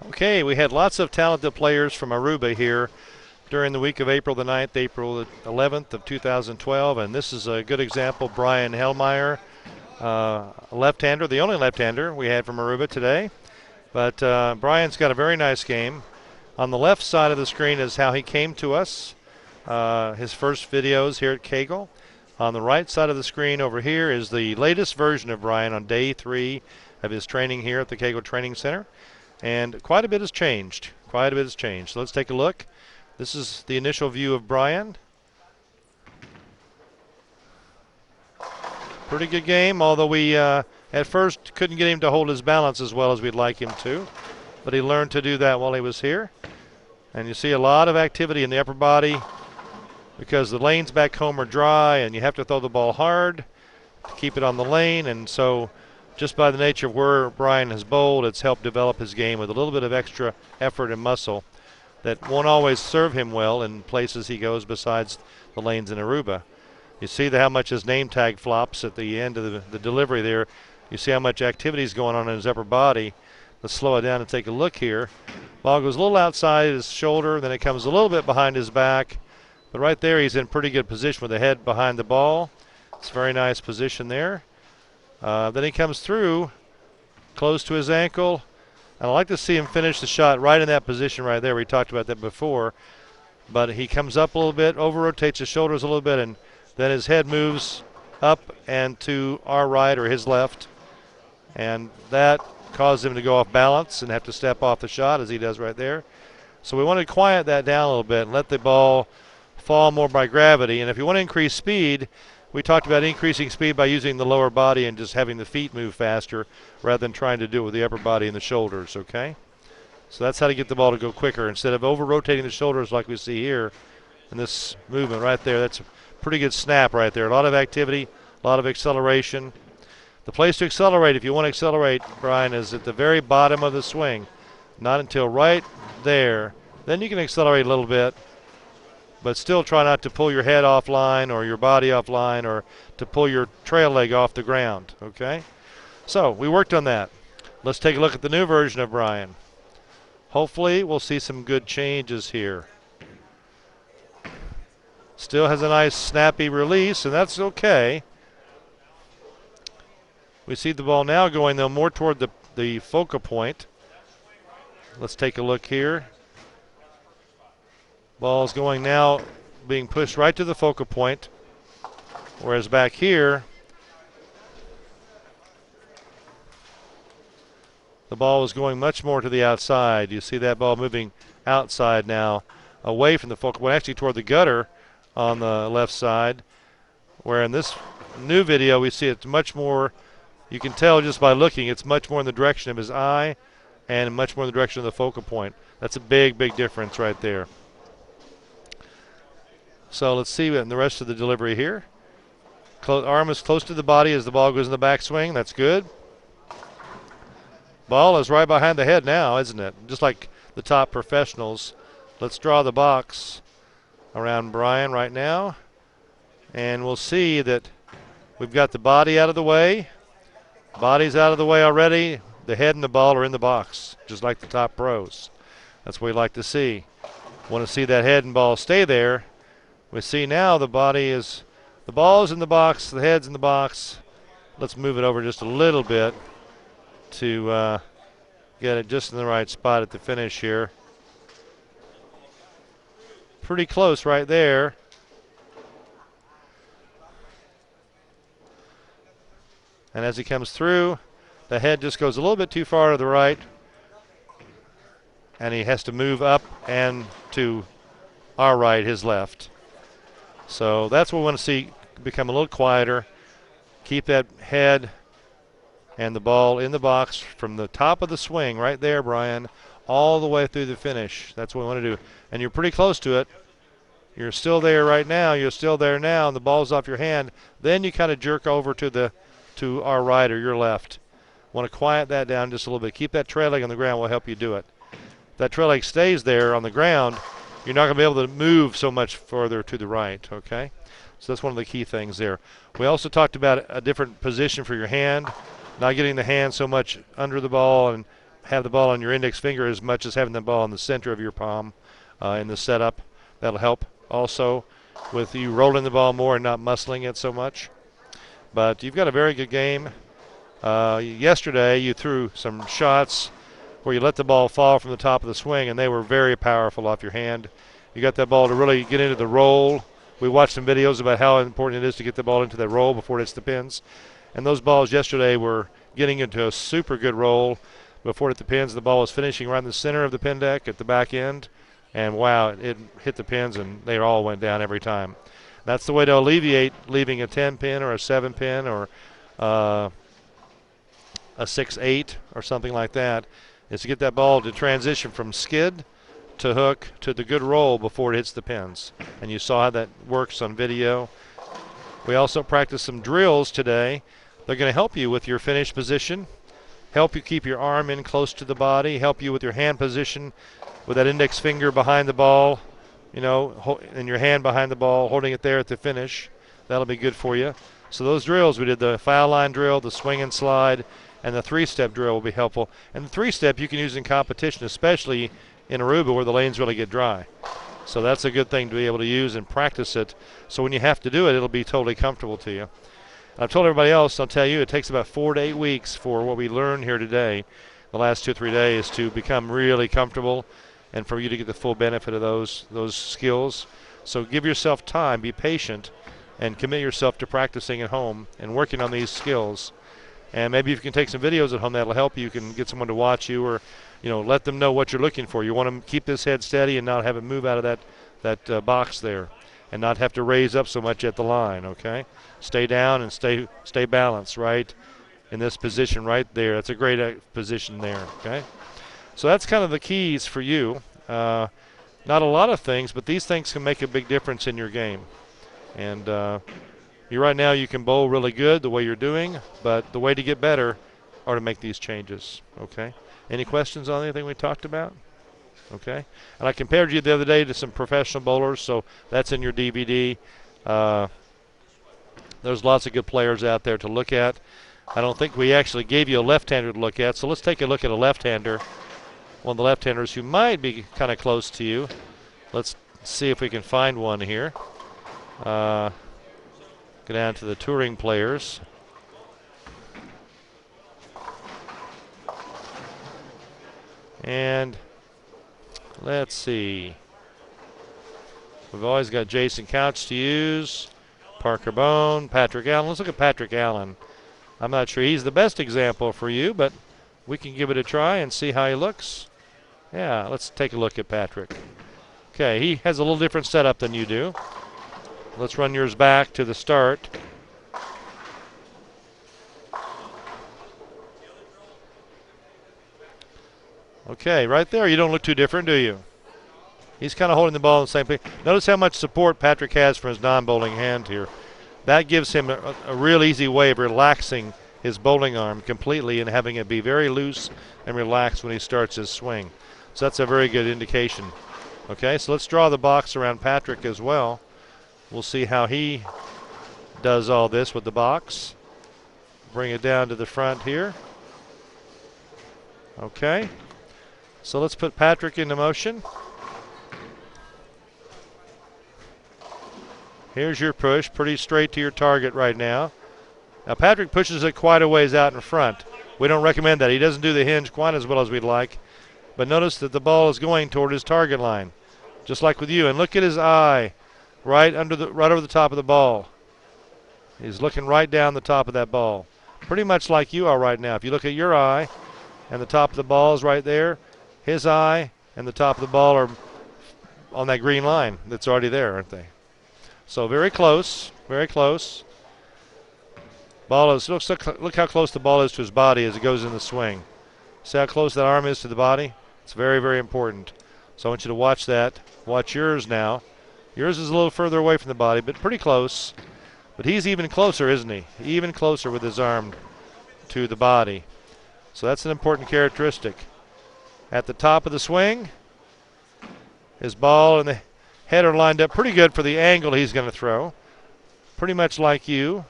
Okay, we had lots of talented players from Aruba here during the week of April the 9th, April the 11th of 2012, and this is a good example. Bryan Helmeyer, a left-hander, the only left-hander we had from Aruba today. But Bryan's got a very nice game. On the left side of the screen is how he came to us, his first videos here at Kegel. On the right side of the screen over here is the latest version of Bryan on day 3 of his training here at the Kegel Training Center. And quite a bit has changed. Quite a bit has changed. So let's take a look. This is the initial view of Bryan. Pretty good game, although we at first couldn't get him to hold his balance as well as we'd like him to. But he learned to do that while he was here. And you see a lot of activity in the upper body because the lanes back home are dry and you have to throw the ball hard to keep it on the lane. And so just by the nature of where Bryan has bowled, it's helped develop his game with a little bit of extra effort and muscle that won't always serve him well in places he goes besides the lanes in Aruba. You see how much his name tag flops at the end of the delivery there. You see how much activity is going on in his upper body. Let's slow it down and take a look here. Ball goes a little outside his shoulder, then it comes a little bit behind his back. But right there he's in pretty good position with the head behind the ball. It's a very nice position there. Then he comes through close to his ankle. And I like to see him finish the shot right in that position right there. We talked about that before. But he comes up a little bit, over-rotates his shoulders a little bit, and then his head moves up and to our right or his left. And that causes him to go off balance and have to step off the shot as he does right there. So we want to quiet that down a little bit and let the ball fall more by gravity. And if you want to increase speed, we talked about increasing speed by using the lower body and just having the feet move faster rather than trying to do it with the upper body and the shoulders, okay? So that's how to get the ball to go quicker. Instead of over-rotating the shoulders like we see here in this movement right there, that's a pretty good snap right there. A lot of activity, a lot of acceleration. The place to accelerate, if you want to accelerate, Bryan, is at the very bottom of the swing, not until right there. Then you can accelerate a little bit, but still try not to pull your head offline or your body offline or to pull your trail leg off the ground, okay? So we worked on that. Let's take a look at the new version of Bryan. Hopefully we'll see some good changes here. Still has a nice snappy release, and that's okay. We see the ball now going, though, more toward the focal point. Let's take a look here. Ball's going now, being pushed right to the focal point, whereas back here, the ball was going much more to the outside. You see that ball moving outside now, away from the focal point, actually toward the gutter on the left side, where in this new video we see it's much more, you can tell just by looking, it's much more in the direction of his eye and much more in the direction of the focal point. That's a big, big difference right there. So let's see in the rest of the delivery here. Arm is close to the body as the ball goes in the backswing. That's good. Ball is right behind the head now, isn't it? Just like the top professionals. Let's draw the box around Bryan right now. And we'll see that we've got the body out of the way. Body's out of the way already. The head and the ball are in the box, just like the top pros. That's what we like to see. Want to see that head and ball stay there. We see now the ball's in the box, the head's in the box. Let's move it over just a little bit to get it just in the right spot at the finish here. Pretty close right there. And as he comes through, the head just goes a little bit too far to the right, and he has to move up and to our right, his left. So that's what we want to see become a little quieter. Keep that head and the ball in the box from the top of the swing right there, Bryan, all the way through the finish. That's what we want to do. And you're pretty close to it. You're still there right now. You're still there now, and the ball's off your hand. Then you kind of jerk over to our right or your left. Want to quiet that down just a little bit. Keep that trail leg on the ground will help you do it. If that trail leg stays there on the ground, you're not going to be able to move so much further to the right, okay? So that's one of the key things there. We also talked about a different position for your hand, not getting the hand so much under the ball and have the ball on your index finger as much as having the ball in the center of your palm in the setup. That'll help also with you rolling the ball more and not muscling it so much. But you've got a very good game. Yesterday you threw some shots where you let the ball fall from the top of the swing, and they were very powerful off your hand. You got that ball to really get into the roll. We watched some videos about how important it is to get the ball into that roll before it hits the pins. And those balls yesterday were getting into a super good roll before it hit the pins. The ball was finishing right in the center of the pin deck at the back end. And wow, it hit the pins, and they all went down every time. That's the way to alleviate leaving a 10-pin or a 7-pin or a 6-8 or something like that, is to get that ball to transition from skid to hook to the good roll before it hits the pins. And you saw how that works on video. We also practiced some drills today. They're going to help you with your finish position, help you keep your arm in close to the body, help you with your hand position with that index finger behind the ball, you know, and your hand behind the ball, holding it there at the finish. That'll be good for you. So those drills, we did the foul line drill, the swing and slide, and the 3-step drill will be helpful. And the 3-step you can use in competition, especially in Aruba where the lanes really get dry. So that's a good thing to be able to use and practice it. So when you have to do it, it'll be totally comfortable to you. I've told everybody else, I'll tell you, it takes about 4 to 8 weeks for what we learned here today, the last 2 or 3 days, to become really comfortable and for you to get the full benefit of those skills. So give yourself time, be patient, and commit yourself to practicing at home and working on these skills. And maybe if you can take some videos at home, that'll help you. You can get someone to watch you, or let them know what you're looking for. You want to keep this head steady and not have it move out of that box there, and not have to raise up so much at the line. Okay, stay down and stay balanced right in this position right there. That's a great position there. Okay, so that's kind of the keys for you. Not a lot of things, but these things can make a big difference in your game. And right now you can bowl really good the way you're doing, but the way to get better are to make these changes. Okay. Any questions on anything we talked about? Okay. And I compared you the other day to some professional bowlers, so that's in your DVD. There's lots of good players out there to look at. I don't think we actually gave you a left-hander to look at, so let's take a look at a left-hander. One of the left-handers who might be kind of close to you. Let's see if we can find one here. Go down to the touring players. And let's see. We've always got Jason Couch to use, Parker Bone, Patrick Allen. Let's look at Patrick Allen. I'm not sure he's the best example for you, but we can give it a try and see how he looks. Yeah, let's take a look at Patrick. Okay, he has a little different setup than you do. Let's run yours back to the start. Okay, right there, you don't look too different, do you? He's kind of holding the ball in the same place. Notice how much support Patrick has from his non-bowling hand here. That gives him a real easy way of relaxing his bowling arm completely and having it be very loose and relaxed when he starts his swing. So that's a very good indication. Okay, so let's draw the box around Patrick as well. We'll see how he does all this with the box. Bring it down to the front here. Okay. So let's put Patrick into motion. Here's your push, pretty straight to your target right now. Now Patrick pushes it quite a ways out in front. We don't recommend that. He doesn't do the hinge quite as well as we'd like. But notice that the ball is going toward his target line, just like with you. And look at his eye, right over the top of the ball. He's looking right down the top of that ball, pretty much like you are right now. If you look at your eye, and the top of the ball is right there, his eye and the top of the ball are on that green line that's already there, aren't they? So very close, very close. Ball is, look how close the ball is to his body as it goes in the swing. See how close that arm is to the body? It's very, very important. So I want you to watch that. Watch yours now. Yours is a little further away from the body, but pretty close. But he's even closer, isn't he? Even closer with his arm to the body. So that's an important characteristic. At the top of the swing, his ball and the head are lined up pretty good for the angle he's going to throw. Pretty much like you.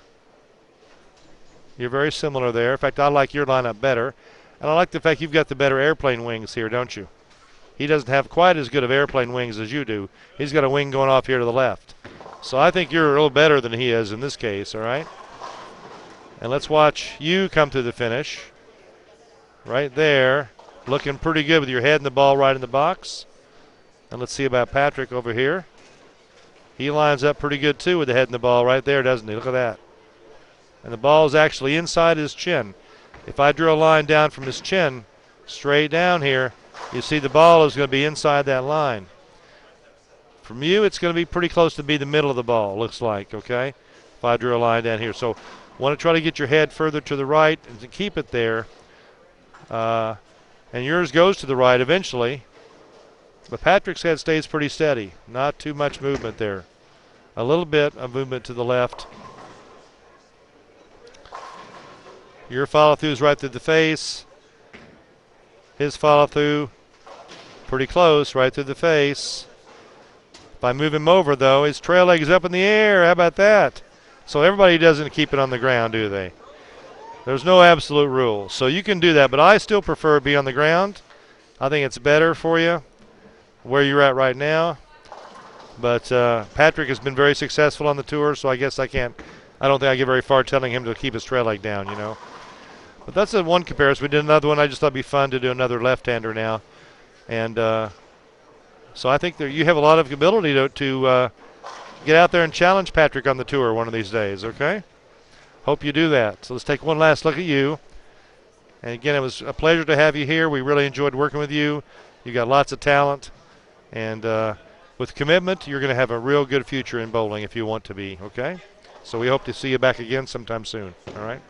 You're very similar there. In fact, I like your lineup better. And I like the fact you've got the better airplane wings here, don't you? He doesn't have quite as good of airplane wings as you do. He's got a wing going off here to the left. So I think you're a little better than he is in this case, all right? And let's watch you come to the finish. Right there. Looking pretty good with your head and the ball right in the box. And let's see about Patrick over here. He lines up pretty good too with the head and the ball right there, doesn't he? Look at that. And the ball is actually inside his chin. If I drew a line down from his chin straight down here, you see the ball is going to be inside that line. From you, it's going to be pretty close to be the middle of the ball, looks like, okay? If I drew a line down here. So want to try to get your head further to the right and to keep it there. And yours goes to the right eventually. But Patrick's head stays pretty steady. Not too much movement there. A little bit of movement to the left. Your follow-through is right through the face. His follow-through, pretty close, right through the face. If I move him over, though, his trail leg is up in the air. How about that? So everybody doesn't keep it on the ground, do they? There's no absolute rule. So you can do that, but I still prefer be on the ground. I think it's better for you where you're at right now. But Patrick has been very successful on the tour, so I guess I don't think I get very far telling him to keep his trail leg down, you know. But that's one comparison. We did another one. I just thought it'd be fun to do another left-hander now. And so I think that you have a lot of ability to get out there and challenge Patrick on the tour one of these days, okay? Hope you do that. So let's take one last look at you. And again, it was a pleasure to have you here. We really enjoyed working with you. You got lots of talent. And with commitment, you're going to have a real good future in bowling if you want to be, okay? So we hope to see you back again sometime soon, all right?